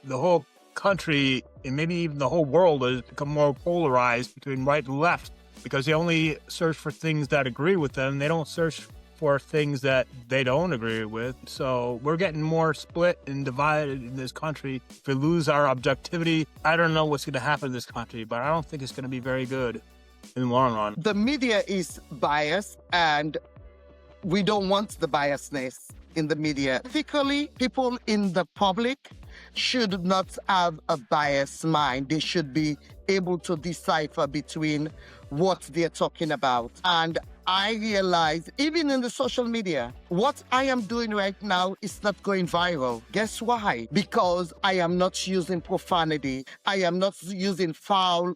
the whole country and maybe even the whole world has become more polarized between right and left because they only search for things that agree with them. They don't search for things that they don't agree with. So we're getting more split and divided in this country. If we lose our objectivity, I don't know what's going to happen in this country, but I don't think it's going to be very good in the long run. The media is biased, and we don't want the biasness in the media. Particularly, people in the public should not have a biased mind. They should be able to decipher between what they're talking about. And I realize, even in the social media, what I am doing right now is not going viral. Guess why? Because I am not using profanity. I am not using foul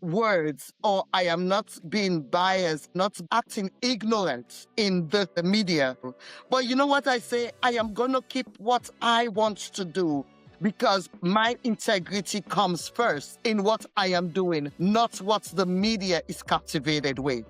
words, or I am not being biased, not acting ignorant in the media. But you know what I say? I am going to keep what I want to do, because my integrity comes first in what I am doing, not what the media is captivated with.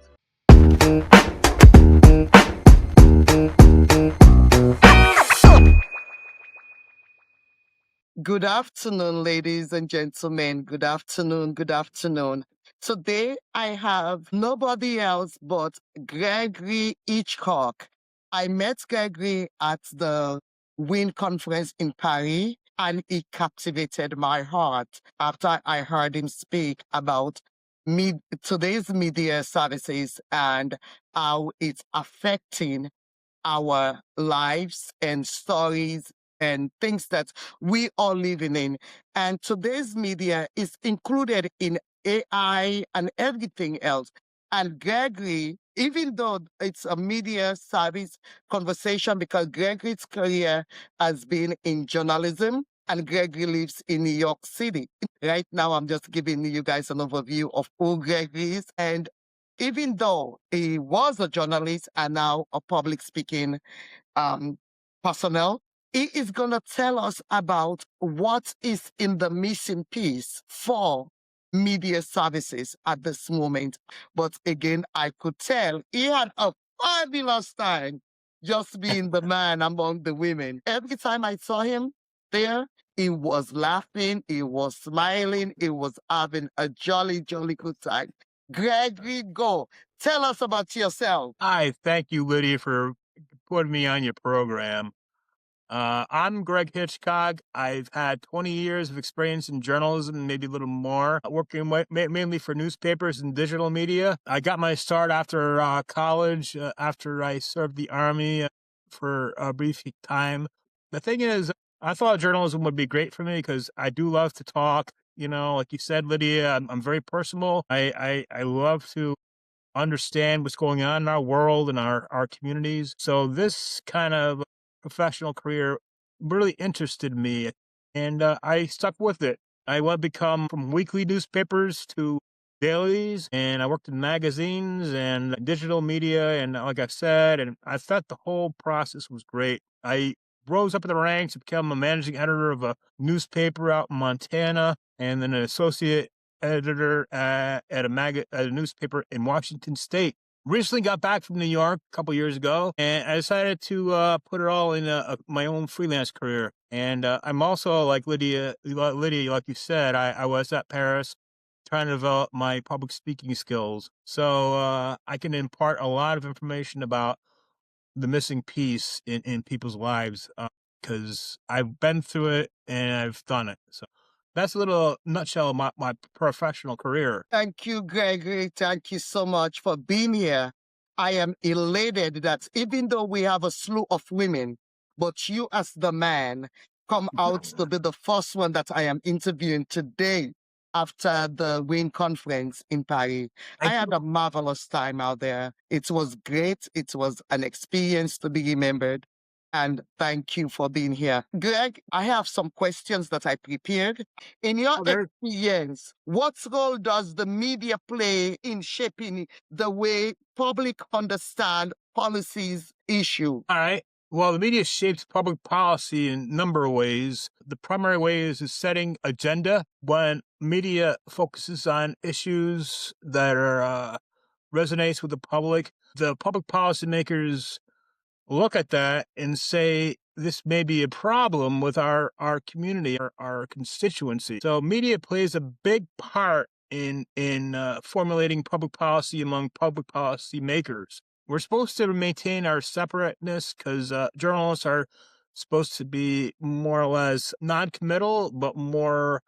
Good afternoon, ladies and gentlemen. Good afternoon. Good afternoon. Today, I have nobody else but Gregory Hitchcock. I met Gregory at the WIN conference in Paris, and he captivated my heart after I heard him speak about today's media services and how it's affecting our lives and stories and things that we are living in. And today's media is included in AI and everything else. And Gregory, even though it's a media service conversation, because Gregory's career has been in journalism, and Gregory lives in New York City. Right now, I'm just giving you guys an overview of who Gregory is. And even though he was a journalist and now a public speaking personnel, he is going to tell us about what is in the missing piece for media services at this moment. But again, I could tell he had a fabulous time just being the man among the women. Every time I saw him there, he was laughing, he was smiling, he was having a jolly, jolly good time. Gregory, go. Tell us about yourself. Hi, thank you, Lydia, for putting me on your program. I'm Greg Hitchcock. I've had 20 years of experience in journalism, maybe a little more, working mainly for newspapers and digital media. I got my start after college, after I served the Army for a brief time. The thing is, I thought journalism would be great for me because I do love to talk. You know, like you said, Lydia, I'm very personal. I love to understand what's going on in our world and our communities. So this kind of professional career really interested me, and I stuck with it. I went become from weekly newspapers to dailies, and I worked in magazines and digital media, and like I said, and I thought the whole process was great. I rose up in the ranks to become a managing editor of a newspaper out in Montana, and then an associate editor at a newspaper in Washington State. Recently got back from New York a couple years ago, and I decided to put it all in my own freelance career. And I'm also like Lydia, like you said, I was at Paris trying to develop my public speaking skills, so I can impart a lot of information about the missing piece in people's lives because I've been through it and I've done it. So that's a little nutshell of my professional career. Thank you, Gregory. Thank you so much for being here. I am elated that even though we have a slew of women, but you as the man come out to be the first one that I am interviewing today after the WIN conference in Paris. I had a marvelous time out there. It was great. It was an experience to be remembered. And thank you for being here. Greg, I have some questions that I prepared. In your experience, what role does the media play in shaping the way public understand policies issue? All right. Well, the media shapes public policy in a number of ways. The primary way is setting agenda. When media focuses on issues that are resonates with the public policymakers look at that and say this may be a problem with our community, our constituency. So media plays a big part in formulating public policy among public policy makers. We're supposed to maintain our separateness because journalists are supposed to be more or less non-committal, but more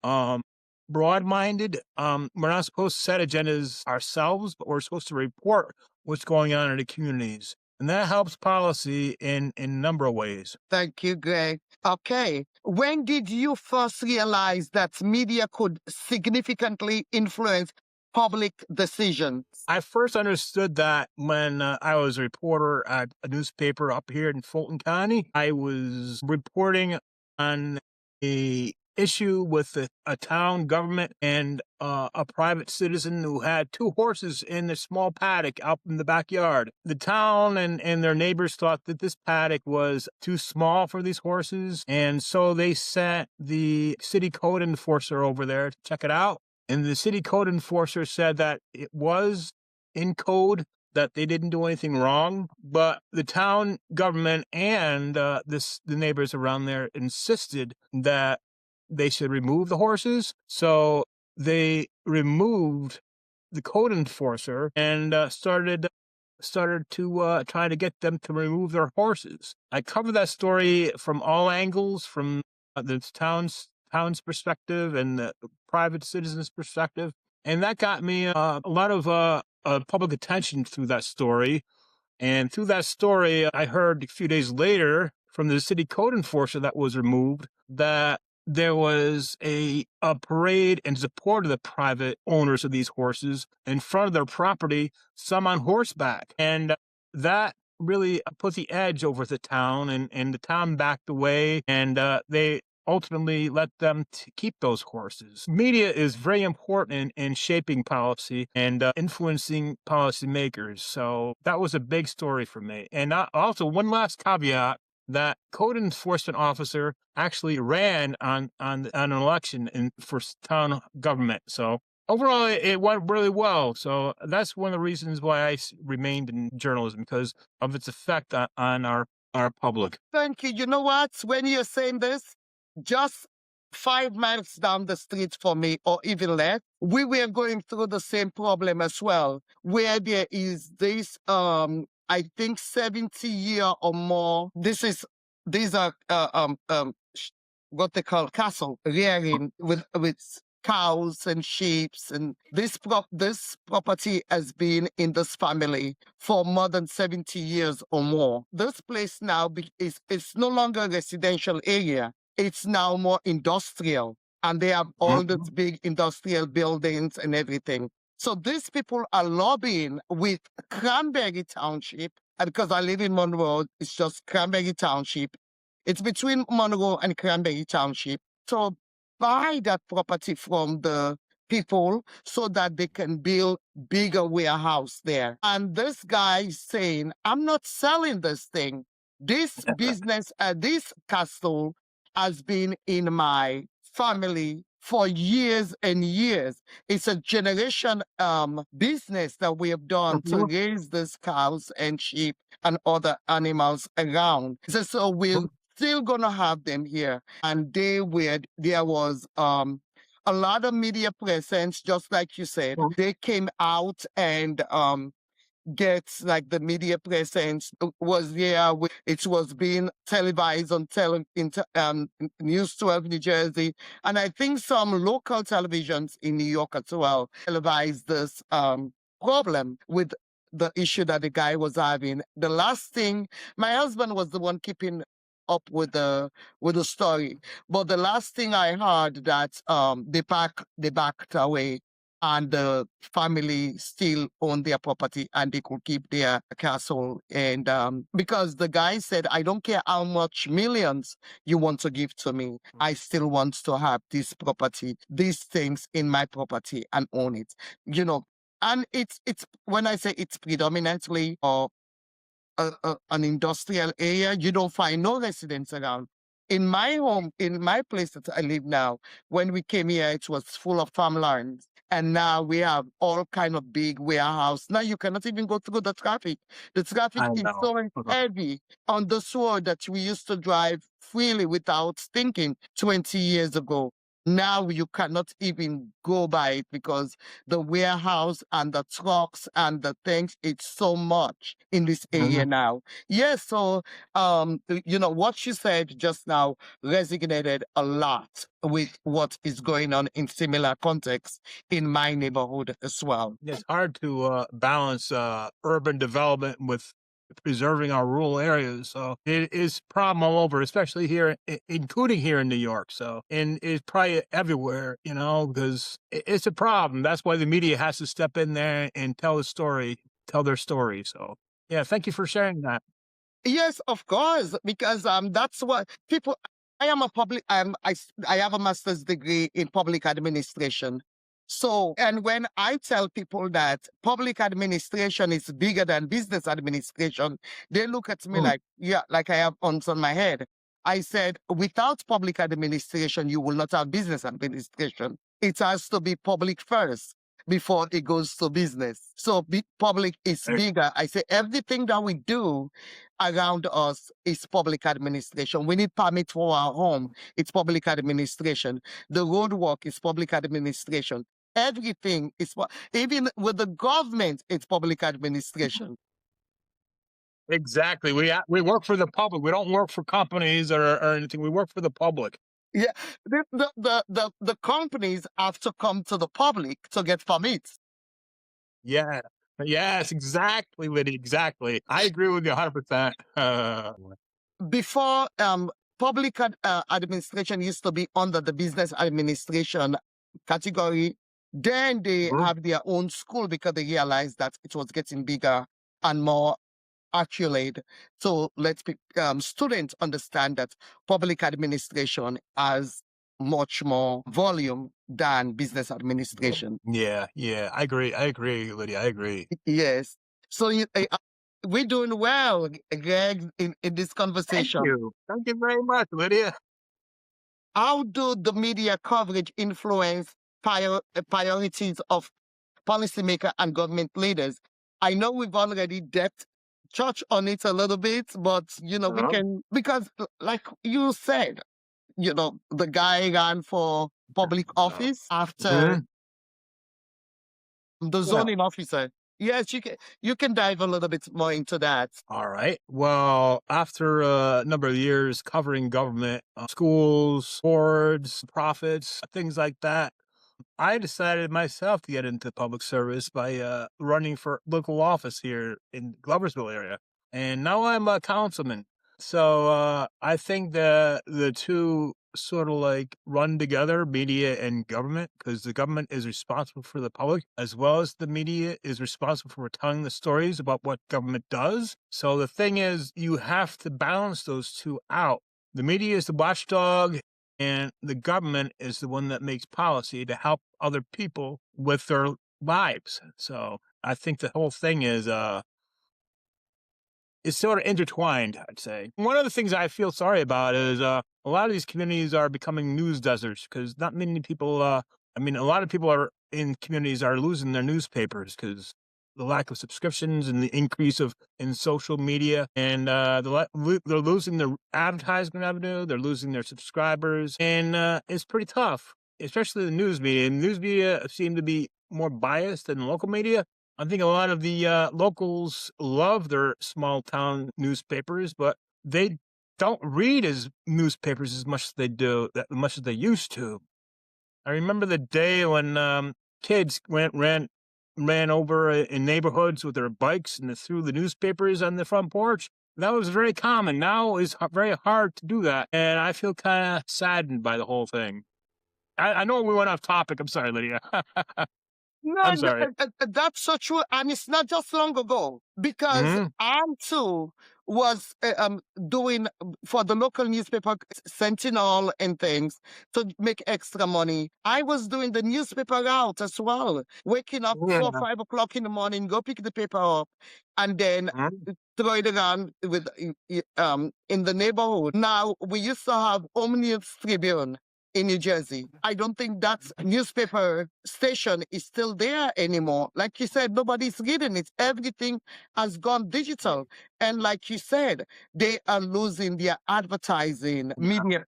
um, broad-minded. We're not supposed to set agendas ourselves, but we're supposed to report what's going on in the communities, and that helps policy in a number of ways. Thank you, Greg. Okay. When did you first realize that media could significantly influence public decisions? I first understood that when I was a reporter at a newspaper up here in Fulton County. I was reporting on a issue with a town government and a private citizen who had two horses in a small paddock out in the backyard. The town and their neighbors thought that this paddock was too small for these horses, and so they sent the city code enforcer over there to check it out. And the city code enforcer said that it was in code, that they didn't do anything wrong, but the town government and the neighbors around there insisted that they should remove the horses. So they removed the code enforcer and started to try to get them to remove their horses. I covered that story from all angles, from the town's perspective and the private citizens' perspective, and that got me a lot of public attention through that story. And through that story, I heard a few days later from the city code enforcer that was removed that there was a parade in support of the private owners of these horses in front of their property, some on horseback. And that really put the edge over the town, and the town backed away, and they ultimately let them keep those horses. Media is very important in shaping policy and influencing policymakers. So that was a big story for me. And also, one last caveat, that code enforcement officer actually ran on an election for town government. So overall, it went really well. So that's one of the reasons why remained in journalism, because of its effect on our public. Thank you. You know what? When you're saying this, just 5 miles down the street from me, or even less, we were going through the same problem as well, where there is this, I think 70-year or more. These are, what they call castle rearing with cows and sheep, and this property has been in this family for more than 70 years or more. This place now is no longer a residential area. It's now more industrial, and they have all these big industrial buildings and everything. So these people are lobbying with Cranberry Township, and because I live in Monroe, it's just Cranberry Township. It's between Monroe and Cranberry Township. So buy that property from the people so that they can build bigger warehouse there. And this guy is saying, I'm not selling this thing. This business, this castle has been in my family for years and years. It's a generation business that we have done to raise these cows and sheep and other animals around. So we're still gonna have them here. And there was a lot of media presence, just like you said. They came out and gets like the media presence was there. It was being televised on News 12 New Jersey, and I think some local televisions in New York as well televised this problem with the issue that the guy was having. The last thing, my husband was the one keeping up with the story, but the last thing I heard that they backed away, and the family still own their property and they could keep their castle. And because the guy said, I don't care how much millions you want to give to me, I still want to have this property, these things in my property and own it. You know, and it's when I say it's predominantly or an industrial area, you don't find no residents around. In my home, in my place that I live now, when we came here, it was full of farmlands. And now we have all kind of big warehouse. Now you cannot even go through the traffic. The traffic I is know. so heavy on this road that we used to drive freely without thinking 20 years ago. Now you cannot even go by it because the warehouse and the trucks and the things, it's so much in this area Mhm. now. Yes, so what you said just now resonated a lot with what is going on in similar contexts in my neighborhood as well. It's hard to balance urban development with preserving our rural areas. So it is a problem all over, especially here, including here in New York. So, and it's probably everywhere, because it's a problem. That's why the media has to step in there and tell the story, tell their story. So, yeah, thank you for sharing that. Yes, of course, because that's what people. I am a public. I have a master's degree in public administration. So, and when I tell people that public administration is bigger than business administration, they look at me Mm, like, yeah, like I have owns on my head. I said, without public administration, you will not have business administration. It has to be public first before it goes to business. So, public is eh, bigger. I say everything that we do around us is public administration. We need permit for our home. It's public administration. The road work is public administration. Everything is even with the government, it's public administration. exactly. We work for the public. We don't work for companies or anything. We work for the public. Yeah, the companies have to come to the public to get permits. Yeah. Yes, exactly, Liddy. Exactly. I agree with you 100%. Before public administration used to be under the business administration category. Then they Mhm. have their own school because they realized that it was getting bigger and more accurate. So let's be, students understand that public administration has much more volume than business administration. Yeah, yeah, I agree, Lydia, I agree. Yes. So we're doing well, Greg, in this Thank conversation. you. Thank you very much, Lydia. How do the media coverage influence priorities of policymaker and government leaders? I know we've already depth touched on it a little bit, but we Uh-huh. can because like you said, the guy ran for public Uh, office after mhm. the Yeah. zoning officer. Yes, you can dive a little bit more into that. All right. Well, after a number of years covering government, schools, boards, profits, things like that, I decided myself to get into public service by running for local office here in Gloversville area, and now I'm a councilman. So I think the two sort of like run together, media and government, because the government is responsible for the public as well as the media is responsible for telling the stories about what government does. So the thing is, you have to balance those two out. The media is the watchdog and the government is the one that makes policy to help other people with their lives. So I think the whole thing is sort of intertwined, I'd say. One of the things I feel sorry about is a lot of these communities are becoming news deserts because not many people, I mean, a lot of people are in communities are losing their newspapers because the lack of subscriptions and the increase of in social media and they're losing their advertisement revenue, they're losing their subscribers, and it's pretty tough, especially the news media. News media seem to be more biased than local media. I think a lot of the locals love their small town newspapers, but they don't read as newspapers as much as they do, that much as they used to. I remember the day when kids ran over in neighborhoods with their bikes and they threw the newspapers on the front porch. That was very common. Now it's very hard to do that, and I feel kind of saddened by the whole thing. I know we went off topic. I'm sorry, Lydia. No, I'm sorry. that's so true, and it's not just long ago because Hmm. I too was doing for the local newspaper Sentinel and things to make extra money. I was doing the newspaper route as well, waking up Yeah. 4, 5 o'clock in the morning, go pick the paper up, and then Mhm. throw it around in the neighborhood. Now we used to have Omnius Tribune. in New Jersey. I don't think that newspaper station is still there anymore. Like you said, nobody's reading it. Everything has gone digital. And like you said, they are losing their advertising media,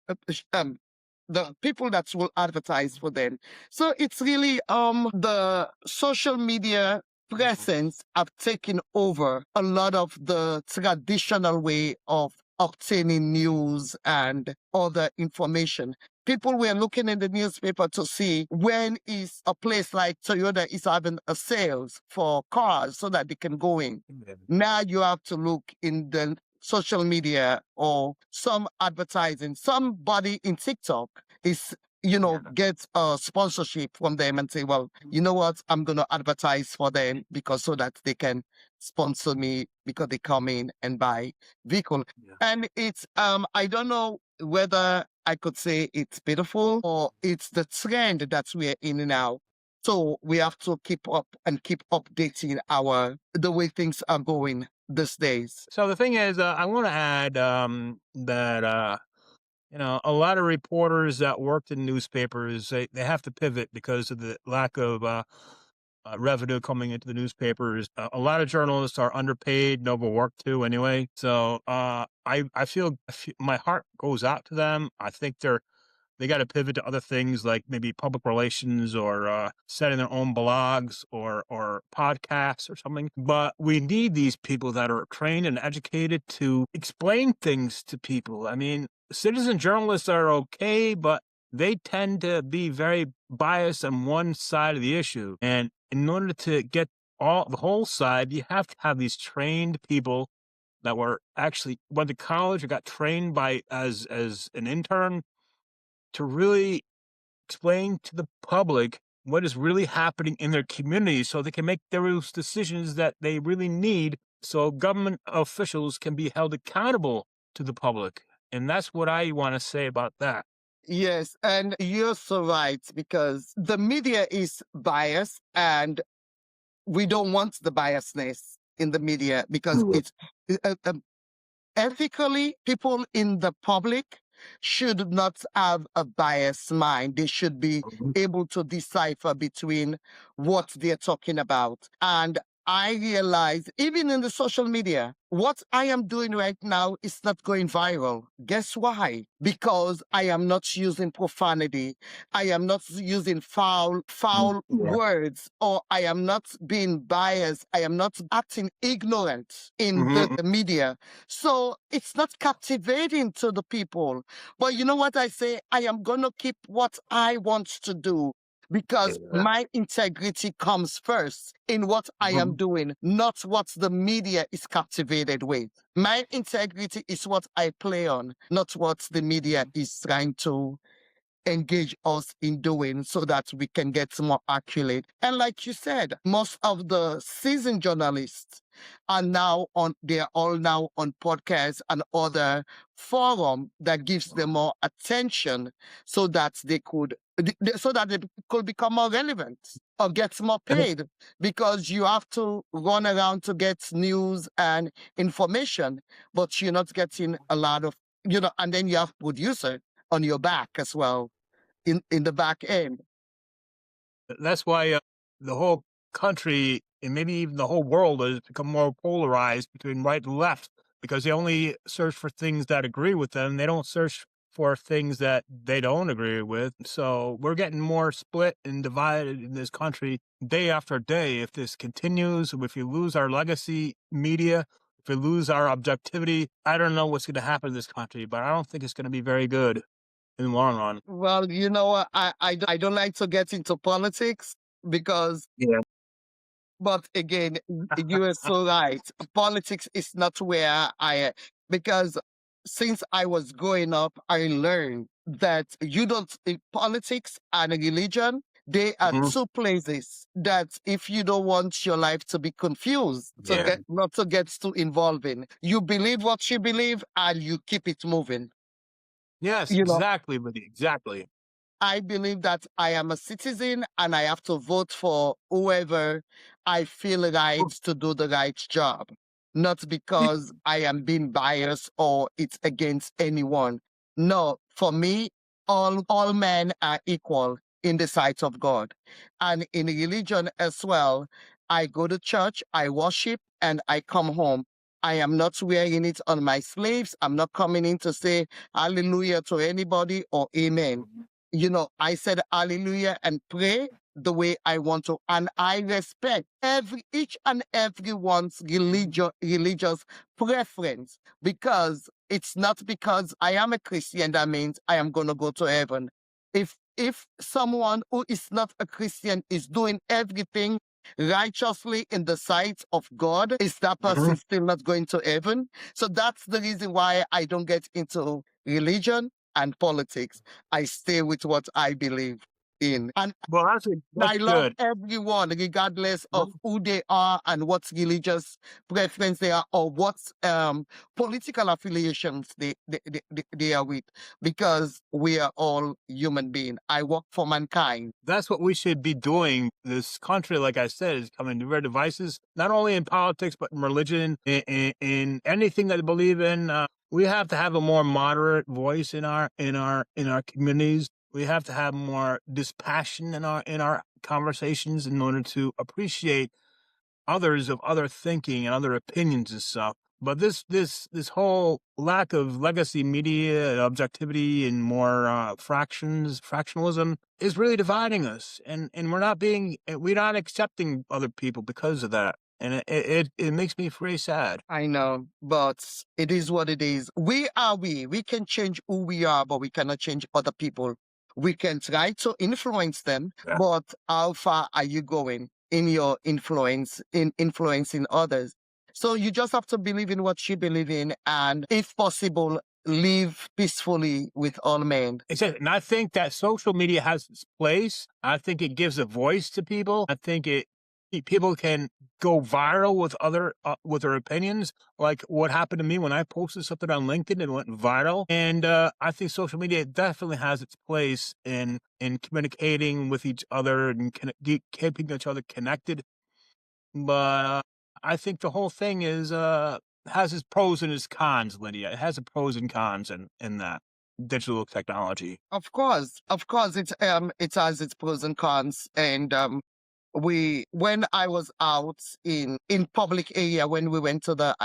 the people that will advertise for them. So it's really the social media presence have taken over a lot of the traditional way of obtaining news and other information. People were looking in the newspaper to see when is a place like Toyota is having a sales for cars so that they can go in. Now you have to look in the social media or some advertising. Somebody in TikTok is get a sponsorship from them and say, well, you know what, I'm going to advertise for them because so that they can sponsor me because they come in and buy vehicle. And it's I don't know whether I could say it's beautiful or it's the trend that we're in now. So we have to keep up and keep updating the way things are going these days. So the thing is, I want to add that a lot of reporters that worked in newspapers, they have to pivot because of the lack of revenue coming into the newspapers. A lot of journalists are underpaid and overworked too, anyway. So I feel my heart goes out to them. I think they got to pivot to other things like maybe public relations or setting their own blogs or podcasts or something. But we need these people that are trained and educated to explain things to people. I mean, citizen journalists are okay, but they tend to be very biased on one side of the issue. And in order to get the whole side, you have to have these trained people that went to college or got trained by as an intern to really explain to the public what is really happening in their community so they can make those decisions that they really need so government officials can be held accountable to the public. And that's what I want to say about that. Yes, and you're so right because the media is biased and we don't want the biasness in the media because it's uh, um, ethically, people in the public should not have a biased mind. They should be able to decipher between what they're talking about. And I realize, even in the social media, what I am doing right now is not going viral. Guess why? Because I am not using profanity. I am not using foul words, or I am not being biased. I am not acting ignorant in the media. So it's not captivating to the people. But you know what I say? I am going to keep what I want to do because my integrity comes first in what I am doing, not what the media is captivated with. My integrity is what I play on, not what the media is trying to engage us in doing so that we can get more accurate. And like you said, most of the seasoned journalists they're all now on podcasts and other forum that gives them more attention so that they could become more relevant or get more paid because you have to run around to get news and information, but you're not getting a lot of, and then you have producer on your back as well in the back end. That's why the whole country and maybe even the whole world has become more polarized between right and left because they only search for things that agree with them. They don't search for things that they don't agree with. So we're getting more split and divided in this country day after day. If this continues, if we lose our legacy media, if we lose our objectivity, I don't know what's going to happen to this country, but I don't think it's going to be very good in the long run. Well, I don't like to get into politics because, Yeah. but again, you are so right. Politics is not where because since I was growing up, I learned that you don't, in politics and religion, they are two places that if you don't want your life to be confused, Yeah. not to get too involved in, you believe what you believe and you keep it moving. Yes, You know, exactly, Lydia, exactly. I believe that I am a citizen and I have to vote for whoever I feel right to do the right job, not because I am being biased or it's against anyone. No, for me, all men are equal in the sight of God. And in religion as well, I go to church, I worship, and I come home. I am not wearing it on my sleeves. I'm not coming in to say hallelujah to anybody or amen. I said hallelujah and pray the way I want to. And I respect each and everyone's religious preference, because it's not because I am a Christian that means I am gonna go to heaven. If someone who is not a Christian is doing everything righteously in the sight of God, is that Mhm. person still not going to heaven? So that's the reason why I don't get into religion and politics. I stay with what I believe in. And Well, I that's love good. everyone, regardless of Mhm. who they are and what religious preference they are, or what political affiliations they are with, because we are all human beings. I work for mankind. That's what we should be doing. This country, like I said, is coming to very devices, not only in politics, but in religion, in anything that they believe in. We have to have a more moderate voice in our communities. We have to have more dispassion in our conversations in order to appreciate others of other thinking and other opinions and stuff. But this whole lack of legacy media and objectivity and more fractionalism is really dividing us, and we're not accepting other people because of that, and it makes me very sad. I know, but it is what it is. We are we. We can change who we are, but we cannot change other people. We can try to influence them, Yeah. but how far are you going in your influence, in influencing others? So you just have to believe in what you believe in, and if possible, live peacefully with all men. Exactly, and I think that social media has its place. I think it gives a voice to people. I think people can go viral with with their opinions, like what happened to me when I posted something on LinkedIn and went viral. And I think social media definitely has its place in communicating with each other and keeping each other connected. But I think the whole thing has its pros and its cons, Lydia. It has its pros and cons in that digital technology. Of course, it has its pros and cons, and we when I was out in public area, when we went to the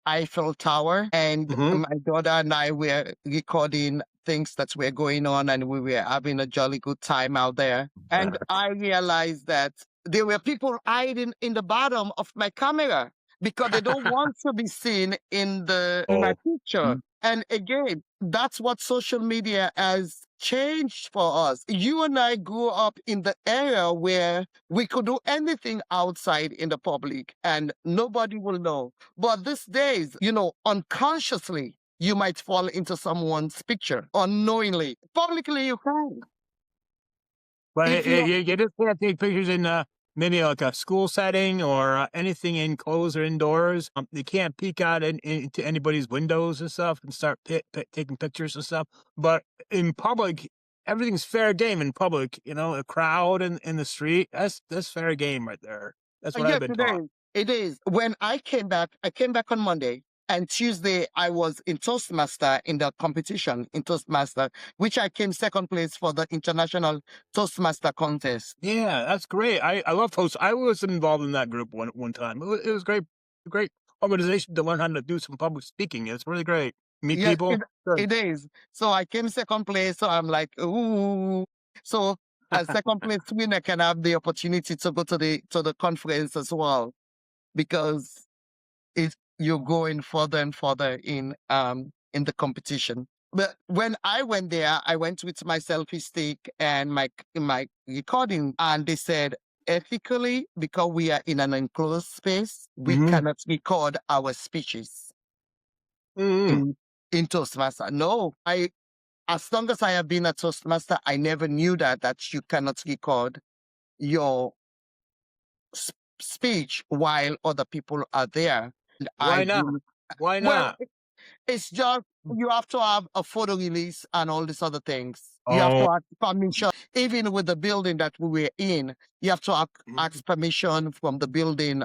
Eiffel Tower, and Hmm. my daughter and I were recording things that were going on, and we were having a jolly good time out there. And I realized that there were people hiding in the bottom of my camera because they don't want to be seen in my Oh. picture. And again, that's what social media has changed for us. You and I grew up in the era where we could do anything outside in the public and nobody will know. But these days, unconsciously, you might fall into someone's picture unknowingly. Publicly, you can. But If you you just can't take pictures in maybe like a school setting or anything enclosed or indoors. You can't peek out into anybody's windows and stuff and start taking pictures and stuff. But in public, everything's fair game in public. A crowd in the street, that's fair game right there. That's what I've Yes, been it taught. is. It is. When I came back on Monday, and Tuesday I was in Toastmaster in the competition in Toastmaster, which I came second place for the international Toastmaster contest. Yeah, that's great. I love Toast. I was involved in that group one time. It was great organization to learn how to do some public speaking. It's really great. Meet Yes, people. Good. it is. So I came second place. So I'm like, ooh. So as second place winner can have the opportunity to go to the conference as well, because you're going further and further in the competition. But when I went there, I went with my selfie stick and my recording, and they said ethically, because we are in an enclosed space, we Hmm. cannot record our speeches Hmm. in Toastmaster. No, I as long as I have been a Toastmaster, I never knew that you cannot record your speech while other people are there. And Why not? Why well, not? it's just you have to have a photo release and all these other things. You have Oh. to ask permission. Even with the building that we were in, you have to ask permission from the building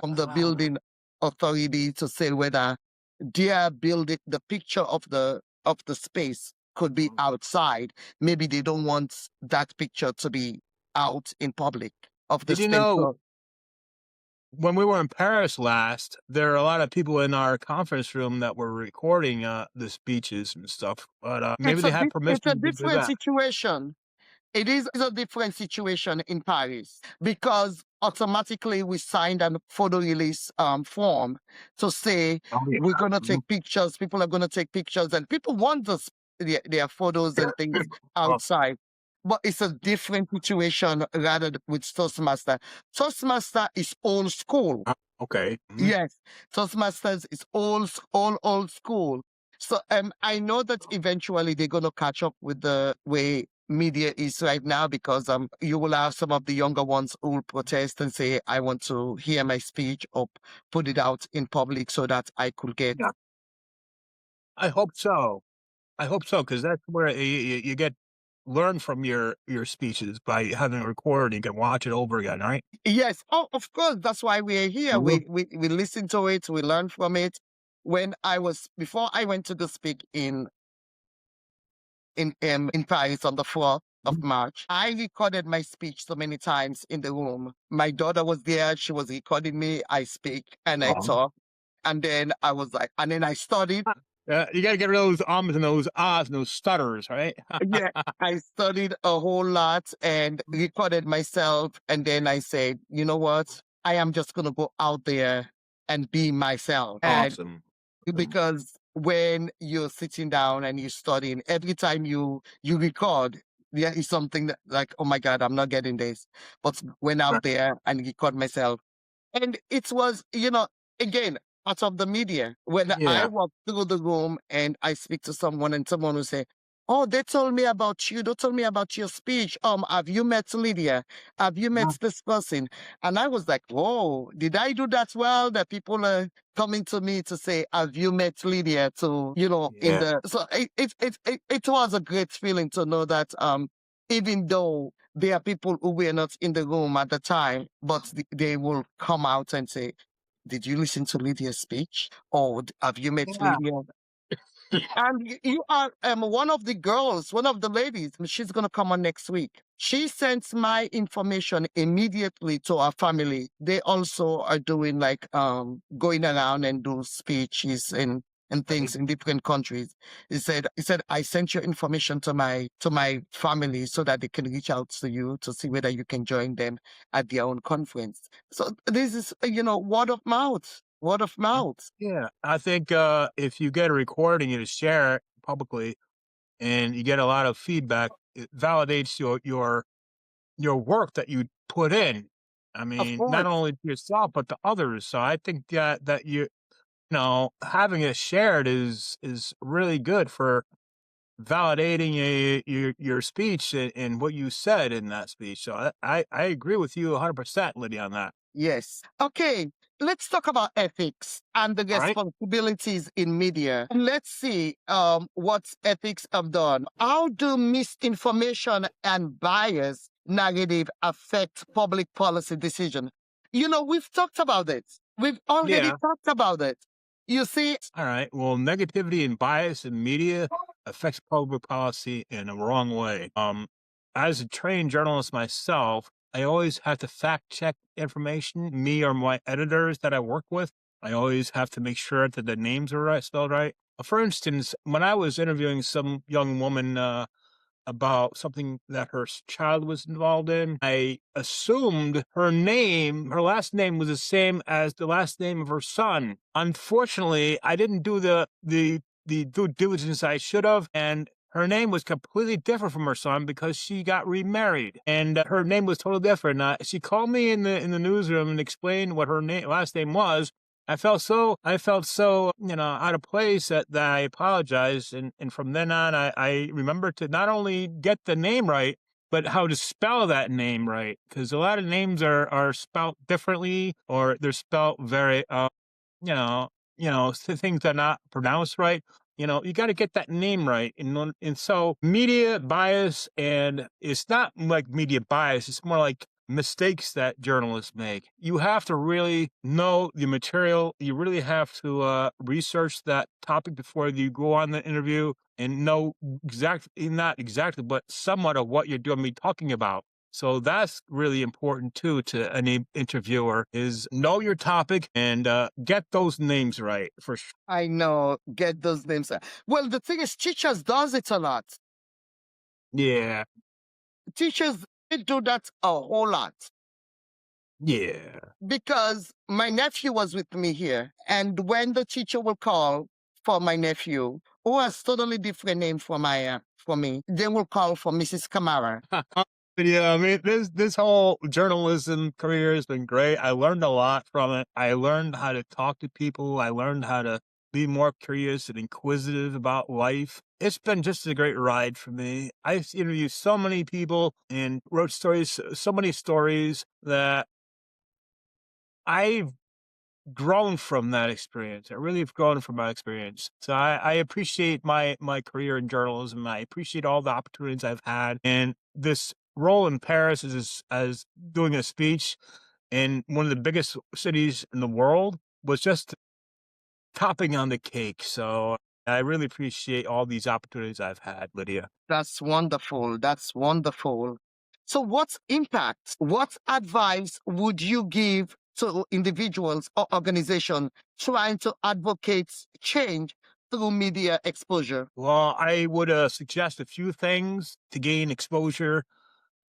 authority to say whether they are building the picture of the space could be outside. Maybe they don't want that picture to be out in public of the Did you space. know So when we were in Paris last, there are a lot of people in our conference room that were recording the speeches and stuff, but maybe they had it's a permission to do different that. situation. It is a different situation in Paris because automatically we signed a photo release form to say Oh yeah. we're going to Mhm. take pictures. People are going to take pictures, and people want their photos and things Oh, outside. But it's a different situation rather with Toastmaster. Toastmaster is old school. okay. Mhm. Yes, Toastmasters is old school. So I know that eventually they're gonna catch up with the way media is right now because you will have some of the younger ones who will protest and say, I want to hear my speech or put it out in public so that I could get. Yeah. I hope so. I hope so, because that's where you get learn from your speeches by having it recorded. You can watch it over again, right? Yes, oh of course, that's why we're here. Mhm. We listen to it, we learn from it. When I was before I went to the speak in Paris on the 4th of Mhm. March. I recorded my speech so many times in the room. My daughter was there. She was recording me. I speak and I Oh. talk. And then I was like, and then I studied. You gotta get rid of those ums and those ahs and those stutters, right? Yeah, I studied a whole lot and recorded myself. And then I said, you know what? I am just going to go out there and be myself. And Awesome. Mhm. because when you're sitting down and you're studying, every time you record, there is something that like, oh my God, I'm not getting this. But went out there and record myself. And it was, again, part of the media. When I Yeah. walk through the room and I speak to someone and someone will say, oh, they told me about you. They told me about your speech. Have you met Lydia? Have you met Uh, this person? And I was like, whoa, did I do that well? That people are coming to me to say, have you met Lydia? To, in Yeah. the, so it was a great feeling to know that, even though there are people who were not in the room at the time, but they will come out and say, did you listen to Lydia's speech? Or have you met Yeah. Lydia? And you are one of the girls, one of the ladies, and she's going to come on next week. She sends my information immediately to our family. They also are doing like going around and do speeches and Right. things in different countries. He said, I sent your information to my family so that they can reach out to you to see whether you can join them at their own conference. So this is word of mouth. Word of mouth. Yeah. I think if you get a recording and you share it publicly and you get a lot of feedback, it validates your work that you put in. I Of mean, not course. only to yourself, but to others. So I think that having it shared is really good for validating your speech and what you said in that speech. So I agree with you 100%, Lydia, on that. Yes. Okay. Let's talk about ethics and the All right. responsibilities in media. And let's see what ethics have done. How do misinformation and bias narrative affect public policy decision? We've talked about it. We've already Yeah. talked about it. You see, All right. Well, negativity and bias in media affects public policy in a wrong way. As a trained journalist myself, I always have to fact check information, me or my editors that I work with. I always have to make sure that the names are right, spelled right. For instance, when I was interviewing some young woman about something that her child was involved in. I assumed her last name was the same as the last name of her son. Unfortunately, I didn't do the due diligence I should have, and her name was completely different from her son because she got remarried, and her name was totally different. She called me in the newsroom and explained what her last name was. I felt so, out of place that I apologized. And from then on, I remember to not only get the name right, but how to spell that name right. Because a lot of names are spelled differently or they're spelled very, you know, things that are not pronounced right. You got to get that name right. And so media bias, and it's not like media bias, it's more like mistakes that journalists make. You have to really know the material. You really have to research that topic before you go on the interview. and know exactly, not exactly, but somewhat of what you're going to be talking about. So that's really important too to any interviewer is know your topic and get those names right for sure. I know, get those names. Well, the thing is, teachers does it a lot. Yeah, Teachers, they do that a whole lot yeah. because my nephew was with me here. And when the teacher will call for my nephew, who has totally different name for me, they will call for Mrs. Kamara. But yeah, I mean, this whole journalism career has been great. I learned a lot from it. I learned how to talk to people. I learned how to be more curious and inquisitive about life. It's been just a great ride for me. I've interviewed so many people and wrote stories, so many stories that I've grown from that experience. I really have grown from my experience. So I appreciate my career in journalism. I appreciate all the opportunities I've had. And this role in Paris is as doing a speech in one of the biggest cities in the world was just topping on the cake. So I really appreciate all these opportunities I've had, Lydia. That's wonderful. That's wonderful. So, what impact, what advice would you give to individuals or organizations trying to advocate change through media exposure? Well, I would suggest a few things to gain exposure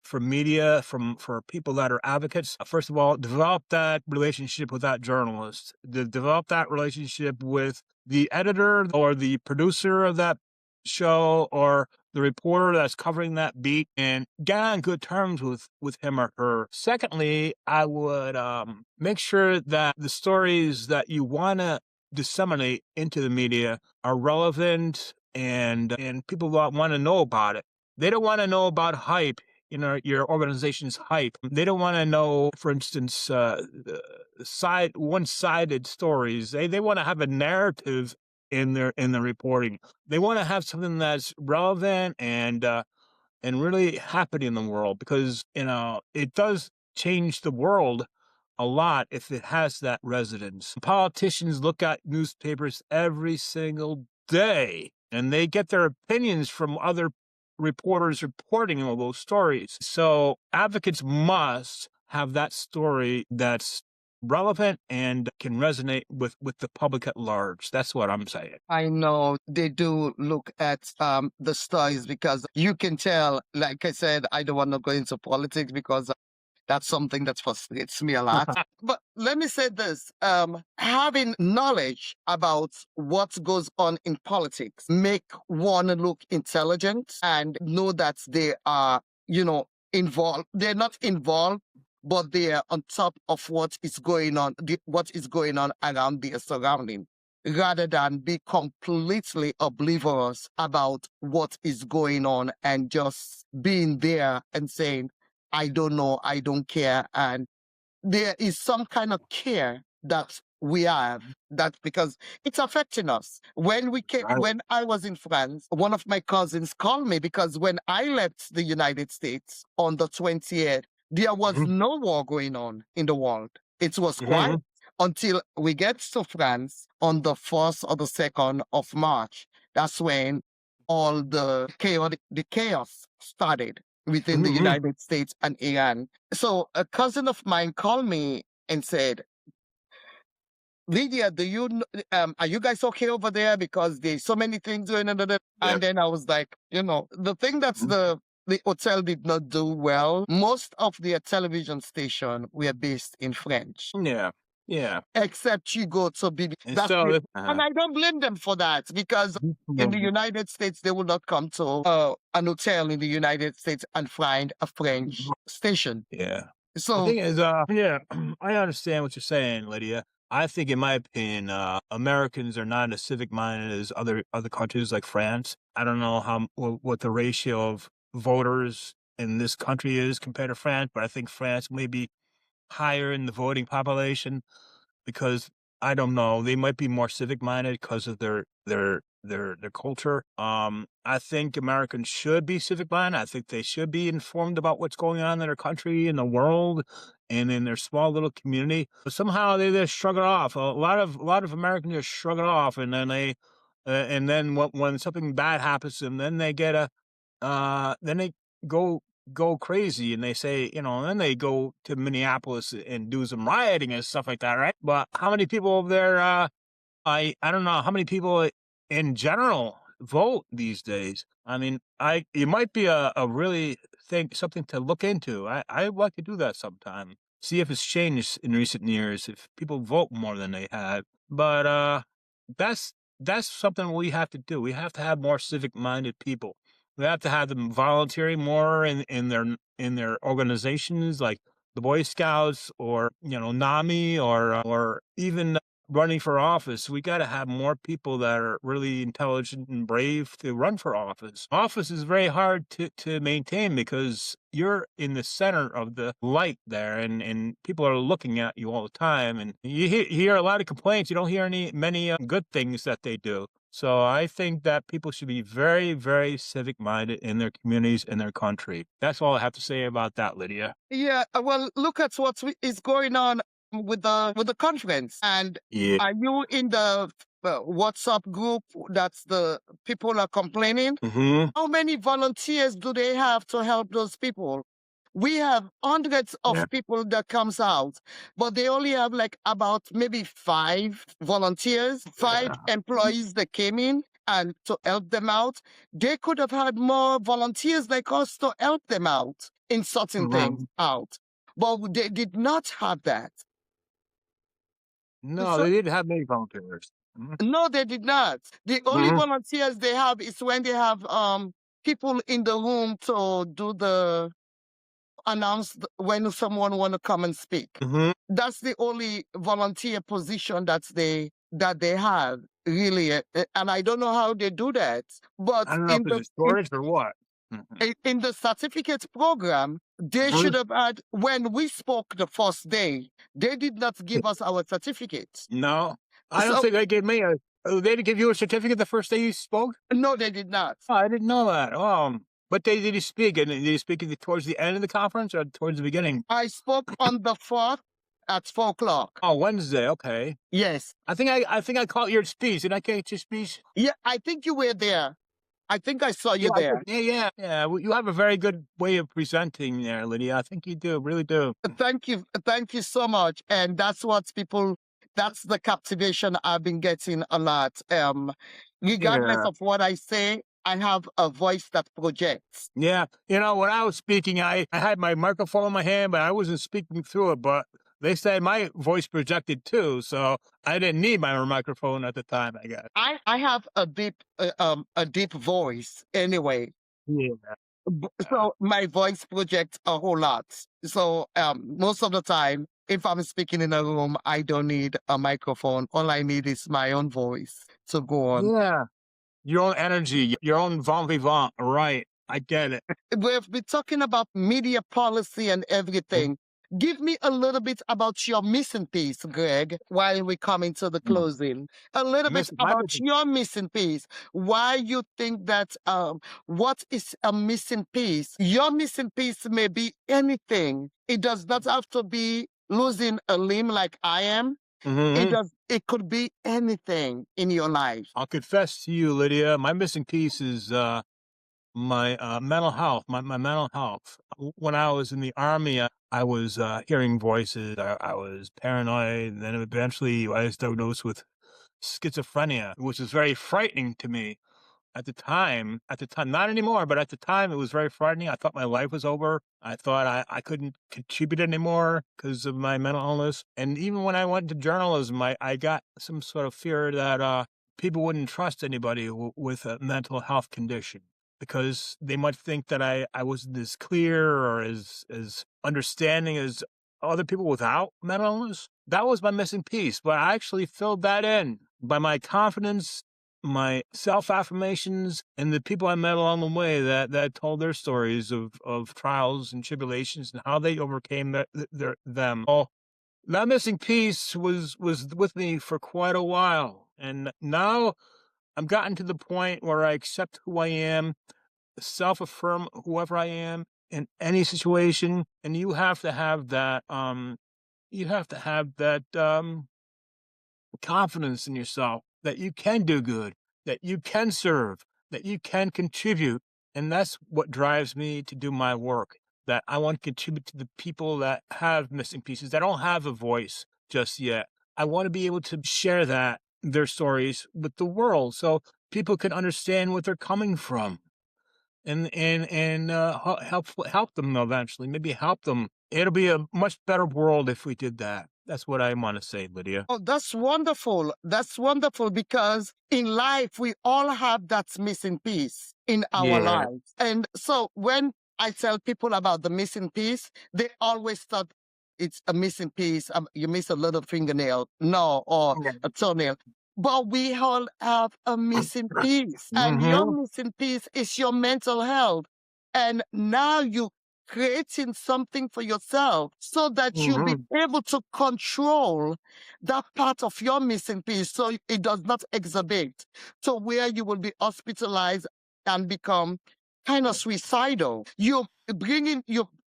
for media, for people that are advocates. First of all, develop that relationship with that journalist. Develop that relationship with the editor or the producer of that show or the reporter that's covering that beat, and get on good terms with him or her. Secondly, I would make sure that the stories that you want to disseminate into the media are relevant and people want to know about it. They don't want to know about hype, your organization's hype. They don't want to know, for instance, one-sided stories. They want to have a narrative in the reporting. They want to have something that's relevant and really happening in the world because it does change the world a lot if it has that resonance. Politicians look at newspapers every single day and they get their opinions from other reporters reporting all those stories. So advocates must have that story that's relevant and can resonate with the public at large. That's what I'm saying. I know they do look at the stories because you can tell, like I said, I don't want to go into politics because that's something that frustrates me a lot. But let me say this, having knowledge about what goes on in politics make one look intelligent and know that they are, involved. They're not involved, but they are on top of what is going on, what is going on around their surrounding, rather than be completely oblivious about what is going on and just being there and saying, I don't know, I don't care. And there is some kind of care that we have that because it's affecting us. Right. When I was in France, one of my cousins called me because when I left the United States on the 20th, there was Mhm. no war going on in the world. It was quiet Mhm. until we get to France on the 1st or the 2nd of March. That's when all the chaos started within the Mhm. United States and Iran. So a cousin of mine called me and said, Lydia, are you guys okay over there? Because there's so many things going on. Yeah. And then I was like, the thing that's Mhm. the hotel did not do well. Most of their television station were based in French, Yeah. Yeah. except you go to BBC. And That's so it. if And I don't blame them for that because in the United States, they will not come to an hotel in the United States and find a French station. yeah. The So thing is, yeah, I understand what you're saying, Lydia. I think, in my opinion, Americans are not as civic minded as other countries like France. I don't know what the ratio of voters in this country is compared to France, but I think France may be higher in the voting population because I don't know, they might be more civic minded because of their culture. I think Americans should be civic minded. I think they should be informed about what's going on in their country, in the world, and in their small little community. But somehow they just shrug it off. A lot of Americans just shrug it off, and then and then when something bad happens to them, then they get a then they go go crazy and they say, then they go to Minneapolis and do some rioting and stuff like that, right? But how many people over there? I don't know how many people in general vote these days. I mean, I it might be a really thing something to look into. I'd like to do that sometime. See if it's changed in recent years, if people vote more than they had. But that's that's something we have to do. We have to have more civic minded people. We have to have them volunteering more in their organizations like the Boy Scouts or NAMI or even running for office. We got to have more people that are really intelligent and brave to run for office. Office is very hard to maintain because you're in the center of the light there, and people are looking at you all the time. And you hear a lot of complaints. You don't hear many good things that they do. So I think that people should be very, very civic minded in their communities and their country. That's all I have to say about that, Lydia. Yeah, well, look at is going on with the conference. And Yeah. are you in the WhatsApp group that's the people are complaining? Hmm. How many volunteers do they have to help those people? We have hundreds Yeah. of people that comes out, but they only have like about maybe 5 volunteers, five Yeah. employees that came in and to help them out. They could have had more volunteers like us to help them out in certain things Mhm. out, but they did not have that. No, So they didn't have many volunteers. Mhm. no, they did not. The only Mhm. volunteers they have is when they have people in the room to do the when someone want to come and speak. Mhm. That's the only volunteer position that they have really, and I don't know how they do that. But I don't know if it's a shortage or what. Mhm. in the certificate program, they should Mhm. have had when we spoke the first day. They did not give us our certificates. No, I don't So think they gave me a they didn't give you a certificate the first day you spoke? no, they did not. Oh, I didn't know that. What day did you speak? And did you speak towards the end of the conference or towards the beginning? I spoke on the 4th at 4 o'clock. Oh, Wednesday, okay. Yes. I think I caught your speech. Did I catch your speech? Yeah, I think you were there. I think I saw Yeah, you I did. there. Yeah, yeah, yeah. Well, you have a very good way of presenting there, Lydia. I think you do, really do. Thank you. Thank you so much. And that's the captivation I've been getting a lot. Regardless Yeah. of what I say, I have a voice that projects. Yeah, when I was speaking, I had my microphone in my hand, but I wasn't speaking through it. But they said my voice projected too, so I didn't need my microphone at the time, I guess. I have a deep voice anyway. Yeah. So my voice projects a whole lot. So most of the time, if I'm speaking in a room, I don't need a microphone. All I need is my own voice to go on. Yeah. Your own energy, your own bon vivant. Right. I get it. We've been talking about media policy and Mhm. everything. Give me a little bit about your missing piece, Greg, while we coming to the Mm. closing. A little bit My about missing. your missing piece. Why you think that what is a missing piece? Your missing piece may be anything. It does not have to be losing a limb like I am. Mhm. It could be anything in your life. I'll confess to you, Lydia, my missing piece is my mental health. My mental health. When I was in the army, I was hearing voices. I was paranoid. And then eventually, I was diagnosed with schizophrenia, which was very frightening to me at the time. At the time, not anymore, but at the time, it was very frightening. I thought my life was over. I thought I couldn't contribute anymore because of my mental illness. And even when I went to journalism, I got some sort of fear that people wouldn't trust anybody with a mental health condition because they might think that I wasn't as clear or as understanding as other people without mental illness. That was my missing piece, but I actually filled that in by my confidence, my self affirmations, and the people I met along the way that told their stories of trials and tribulations and how they overcame them. Oh, that missing piece was with me for quite a while, and now I've gotten to the point where I accept who I am, self affirm whoever I am in any situation, and you have to have that. You have to have that confidence in yourself that you can do good, that you can serve, that you can contribute. And that's what drives me to do my work, that I want to contribute to the people that have missing pieces, that don't have a voice just yet. I want to be able to share their stories with the world so people can understand what they're coming from and help them eventually, maybe help them. It'll be a much better world if we did that. That's what I want to say, Lydia. Oh, that's wonderful. That's wonderful because in life, we all have that missing piece in our Yeah. lives. And so when I tell people about the missing piece, they always thought it's a missing piece. You miss a little fingernail, no, or a toenail. But we all have a missing piece. And your Mm-hmm. missing piece is your mental health. And now you creating something for yourself so that you'll be Mm-hmm. able to control that part of your missing piece so it does not exacerbate to where you will be hospitalized and become kind of suicidal. You're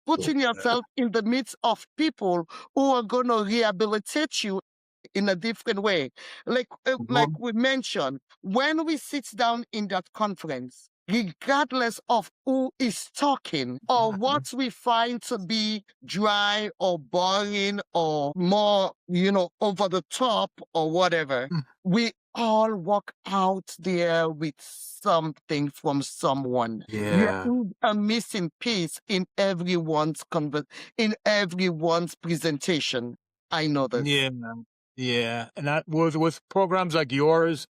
putting yourself in the midst of people who are going to rehabilitate you in a different way. Like Mm-hmm. we mentioned, when we sit down in that conference, regardless of who is talking or what we find to be dry or boring or more, over the top or whatever, we all walk out there with something from someone. There Yeah. is a missing piece in in everyone's presentation. I know this. Yeah, man. Yeah. And that with programs like yours,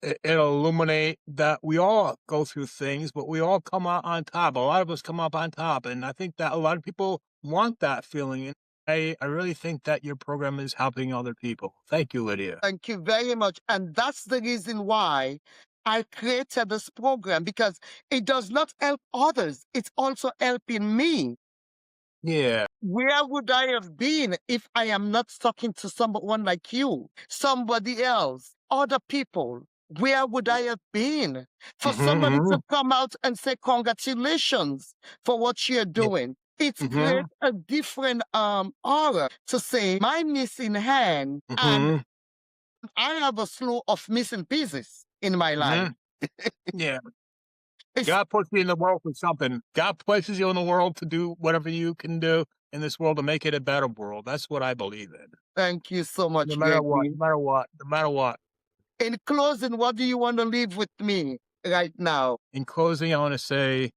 it'll illuminate that we all go through things, but we all come out on top. A lot of us come up on top. And I think that a lot of people want that feeling. And I really think that your program is helping other people. Thank you, Lydia. Thank you very much. And that's the reason why I created this program because it does not help others, it's also helping me. Yeah. Where would I have been if I am not talking to someone like you, somebody else, other people? Where would I have been? For somebody to Mm-hmm. come out and say, congratulations for what you're Yeah. doing. It Mm-hmm. creates a different aura to say, my missing hand, and Mm-hmm. I have a slew of missing pieces in my life. Mm-hmm. Yeah. It's, God puts you in the world for something. God places you in the world to do whatever you can do in this world to make it a better world. That's what I believe in. thank you so No much, matter what, Gregory. no matter what, no matter what. In closing, what do you want to leave with me right now? In closing, I want to say,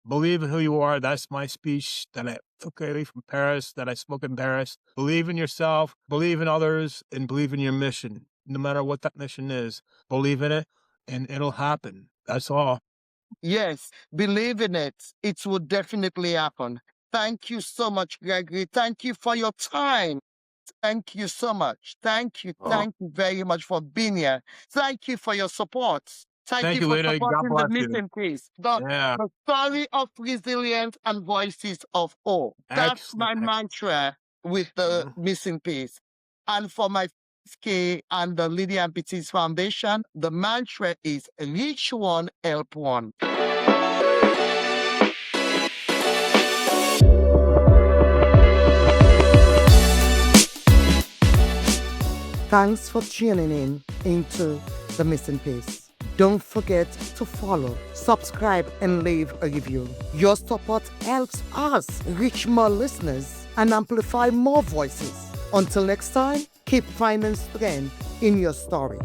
believe in who you are. That's my speech that I took away from Paris, that I spoke in Paris. Believe in yourself, believe in others, and believe in your mission. No matter what that mission is, believe in it, and it'll happen. That's all. Yes, believe in it. It will definitely happen. Thank you so much, Gregory. Thank you for your time. Thank you so much. Thank you. Oh. Thank you very much for being here. Thank you for your support. Thank Thank you you, for Lita. God supporting the bless you. missing piece. The, Yeah, the story of resilience and voices of hope. That's excellent. my mantra with the Mhm. missing piece. And for my K and the Lydia and Petit's Foundation, the mantra is reach one, help one. Thanks for tuning in into The Missing Piece. Don't forget to follow, subscribe, and leave a review. Your support helps us reach more listeners and amplify more voices. Until next time, keep finding strength in your story.